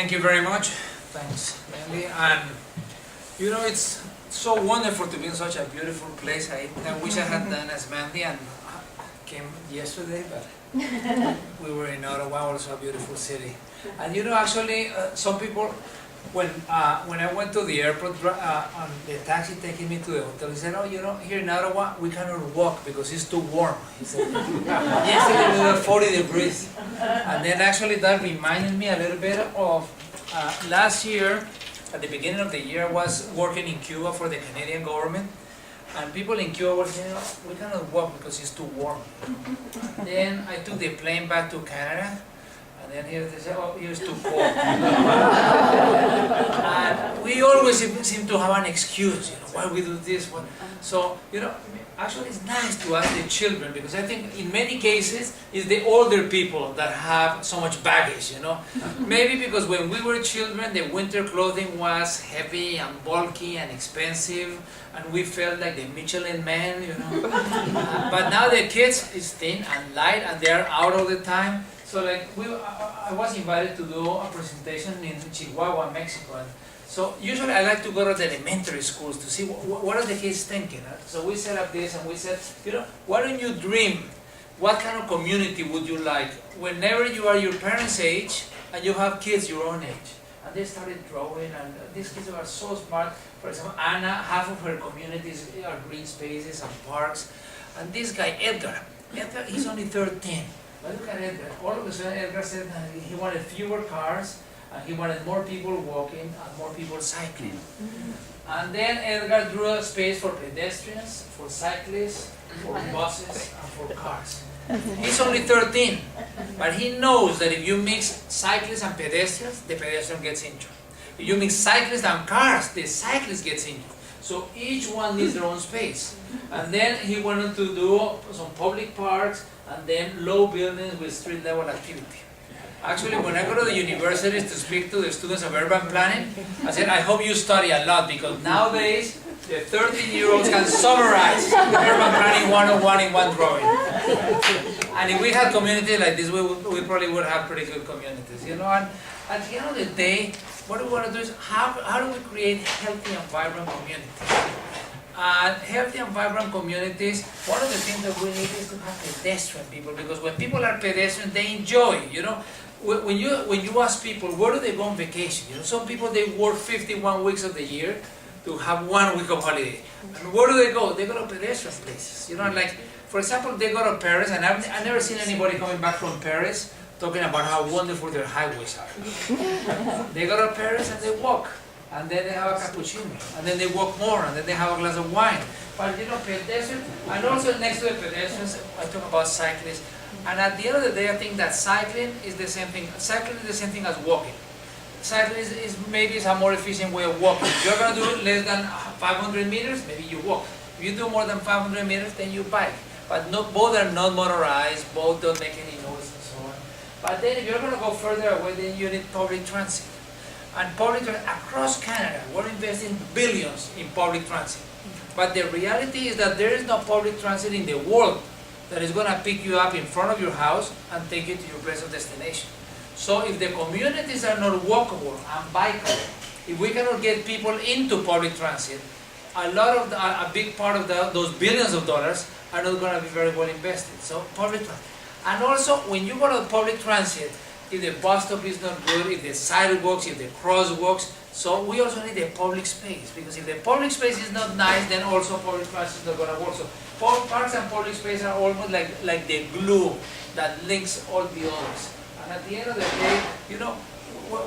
Thank you very much. Thanks, Mandy. And you know, it's so wonderful to be in such a beautiful place. I wish I had done as Mandy and came yesterday, but we were in Ottawa, also a beautiful city. And you know, actually, some people, when I went to the airport on the taxi taking me to the hotel, he said, "Oh, you know, here in Ottawa we cannot walk because it's too warm." He said, "Yesterday we were 40 degrees," and then actually that reminded me a little bit of last year. At the beginning of the year, I was working in Cuba for the Canadian government, and people in Cuba were saying, "Oh, we cannot walk because it's too warm." And then I took the plane back to Canada. And then here they say, "Oh, here's too cold." And we always seem to have an excuse, you know, why we do this. What? So, you know, actually it's nice to ask the children, because I think in many cases it's the older people that have so much baggage, you know. Maybe because when we were children, the winter clothing was heavy and bulky and expensive, and we felt like the Michelin man, you know. But now the kids is thin and light, and they are out all the time. So like I was invited to do a presentation in Chihuahua, Mexico. And so usually I like to go to the elementary schools to see what are the kids thinking. So we set up this and we said, you know, why don't you dream? What kind of community would you like whenever you are your parents' age and you have kids your own age? And they started drawing, and these kids are so smart. For example, Anna, half of her communities are green spaces and parks. And this guy, Edgar, he's only 13. But look at Edgar. All of a sudden, Edgar said that he wanted fewer cars, and he wanted more people walking and more people cycling. And then Edgar drew a space for pedestrians, for cyclists, for buses, and for cars. He's only 13, but he knows that if you mix cyclists and pedestrians, the pedestrian gets injured. If you mix cyclists and cars, the cyclist gets injured. So each one needs their own space. And then he wanted to do some public parks, and then low buildings with street level activity. Actually, when I go to the universities to speak to the students of urban planning, I said, I hope you study a lot, because nowadays the 13-year-olds can summarize urban planning 101 in one drawing. And if we had communities like this, we probably would have pretty good communities, you know. And at the end of the day, what we want to do is how do we create healthy and vibrant communities? Healthy and vibrant communities, one of the things that we need is to have pedestrian people, because when people are pedestrian, they enjoy, you know. When you ask people, where do they go on vacation? You know, some people, they work 51 weeks of the year to have 1 week of holiday. And where do they go? They go to pedestrian places. You know, like, for example, they go to Paris, and I've never seen anybody coming back from Paris talking about how wonderful their highways are. They go to Paris and they walk. And then they have a cappuccino, and then they walk more, and then they have a glass of wine. But you know, pedestrians, and also next to the pedestrians, I talk about cyclists. And at the end of the day, I think that cycling is the same thing. Cycling is the same thing as walking. Cycling is maybe a more efficient way of walking. If you're going to do less than 500 meters, maybe you walk. If you do more than 500 meters, then you bike. But both are not motorized, both don't make any noise and so on. But then if you're going to go further away, then you need public transit. And public transit across Canada, we're investing billions in public transit. But the reality is that there is no public transit in the world that is going to pick you up in front of your house and take you to your place of destination. So if the communities are not walkable and bikeable, if we cannot get people into public transit, a big part of those billions of dollars are not going to be very well invested. So public transit. And also, when you go to public transit, if the bus stop is not good, if the sidewalks, if the crosswalks, so we also need a public space, because if the public space is not nice, then also public transit is not going to work. So parks and public space are almost like the glue that links all the others. And at the end of the day, you know,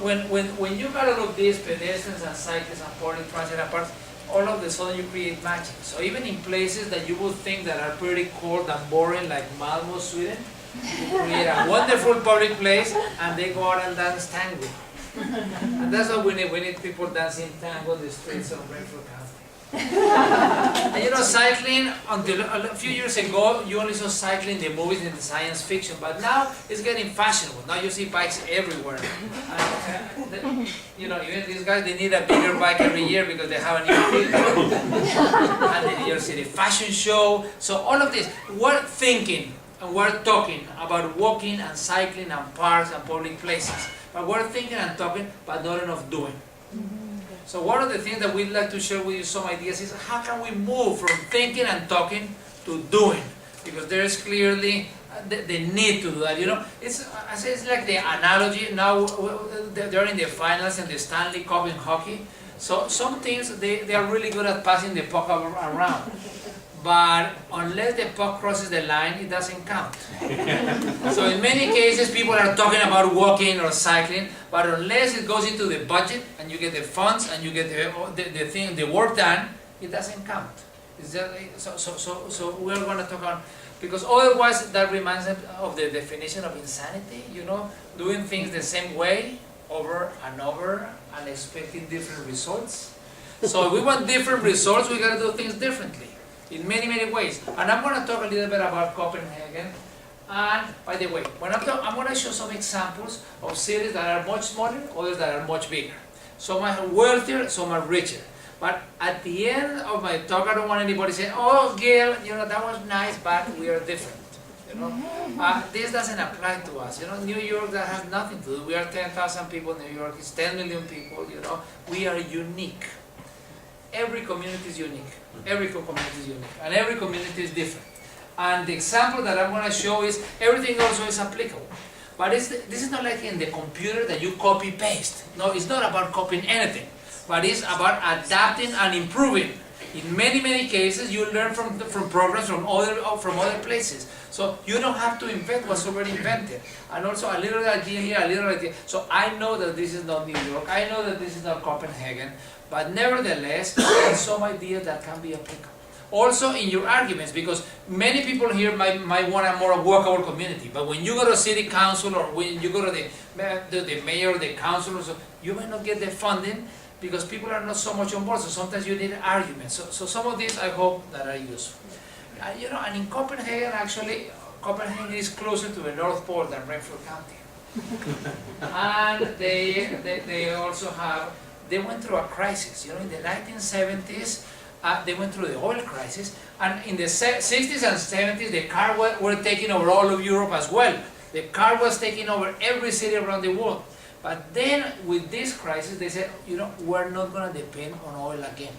when you got all of these pedestrians and cyclists and public transit and parks, all of a sudden you create magic. So even in places that you would think that are pretty cold and boring, like Malmo, Sweden, you create a wonderful public place, and they go out and dance tango. And that's what we need. We need people dancing tango in the streets of Renfrew County. And you know, cycling, until a few years ago, you only saw cycling in the movies and the science fiction, but now it's getting fashionable. Now you see bikes everywhere. And, you know, even these guys, they need a bigger bike every year because they have a new filter. And the New York City Fashion Show. So all of this, we're thinking and we're talking about walking and cycling and parks and public places. but we're thinking and talking, but not enough doing. So one of the things that we'd like to share with you some ideas is how can we move from thinking and talking to doing? Because there's clearly the need to do that. You know, it's like the analogy now. They're in the finals in the Stanley Cup in hockey. So some teams they are really good at passing the puck around, but unless the puck crosses the line, it doesn't count. So in many cases, people are talking about walking or cycling, but unless it goes into the budget and you get the funds and you get the work done, it doesn't count. So we're going to talk on, because otherwise that reminds me of the definition of insanity. You know, doing things the same way over and over and expecting different results. So if we want different results, we got to do things differently in many, many ways. And I'm going to talk a little bit about Copenhagen. And by the way, when I'm going to show some examples of cities that are much smaller, others that are much bigger. Some are wealthier, some are richer. But at the end of my talk, I don't want anybody saying, "Oh, Gil, you know, that was nice, but we are different." You know, this doesn't apply to us. You know, New York, that has nothing to do. We are 10,000 people. New York is 10 million people. You know, we are unique. Every community is unique. Every community is unique, and every community is different. And the example that I'm going to show is everything also is applicable. But this is not like in the computer that you copy paste. No, it's not about copying anything, but it's about adapting and improving. In many, many cases, you learn from programs from other places. So you don't have to invent what's already invented. And also a little idea here, a little idea. So I know that this is not New York. I know that this is not Copenhagen. But nevertheless, there's some ideas that can be applicable. Also in your arguments, because many people here might want a more workable community. But when you go to city council or when you go to the mayor or the council, so you may not get the funding because people are not so much on board. So sometimes you need arguments. So some of these I hope that are useful. You know, and in Copenhagen, actually, Copenhagen is closer to the North Pole than Renfrew County. And they also have, they went through a crisis. You know, in the 1970s, they went through the oil crisis, and in the 60s and 70s, the car were taking over all of Europe as well. The car was taking over every city around the world. But then, with this crisis, they said, you know, we're not going to depend on oil again.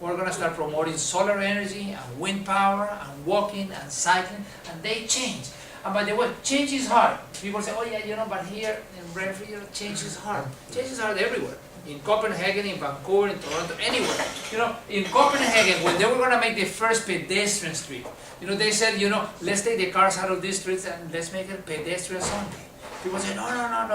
We're going to start promoting solar energy and wind power and walking and cycling, and they changed. And by the way, change is hard. People say, oh yeah, you know, but here in Renfrew, change is hard. Change is hard everywhere. In Copenhagen, in Vancouver, in Toronto, anywhere. You know, in Copenhagen, when they were going to make the first pedestrian street, you know, they said, you know, let's take the cars out of these streets and let's make it pedestrian Sunday. People say, no,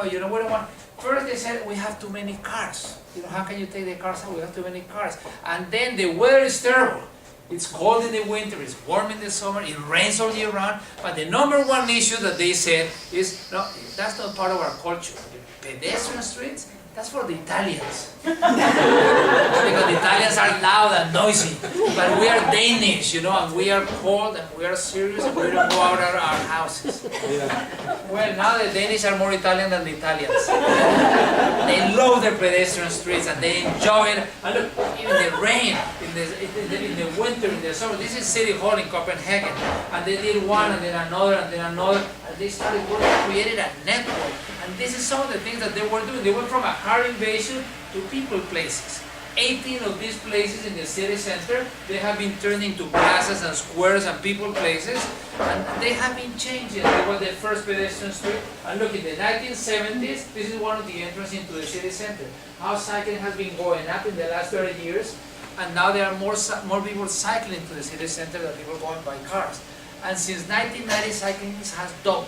you know, we don't want. First they said, we have too many cars. You know, how can you take the cars out? We have too many cars. And then the weather is terrible. It's cold in the winter, it's warm in the summer, it rains all year round. But the number one issue that they said is, no, that's not part of our culture. Pedestrian streets, that's for the Italians. Because the Italians are loud and noisy. But we are Danish, you know, and we are cold and we are serious and we don't go out of our houses. Well, now the Danish are more Italian than the Italians. They love their pedestrian streets and they enjoy it. And look, even the rain, in the winter, in the summer, this is City Hall in Copenhagen. And they did one and then another and then another. And they started working, created a network. And this is some of the things that they were doing. They went from a car invasion to people places. 18 of these places in the city center, they have been turned into plazas and squares and people places, and they have been changing. They were the first pedestrian street, and look, in the 1970s, this is one of the entrances into the city center. How cycling has been going up in the last 30 years, and now there are more people cycling to the city center than people going by cars. And since 1990, cycling has doubled.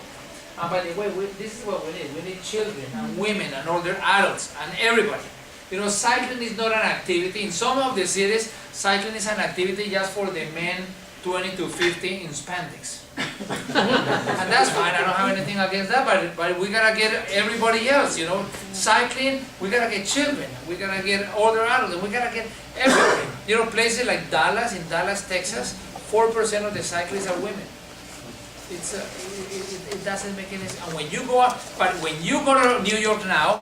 And by the way, this is what we need. We need children and women and older adults and everybody. You know, cycling is not an activity. In some of the cities, cycling is an activity just for the men 20 to 50 in spandex. And that's fine, I don't have anything against that, but we gotta get everybody else, you know. Cycling, we gotta get children, we gotta get older adults, and we gotta get everybody. You know, places like Dallas, in Dallas, Texas, 4% of the cyclists are women. It doesn't make any sense. And when you go to New York now,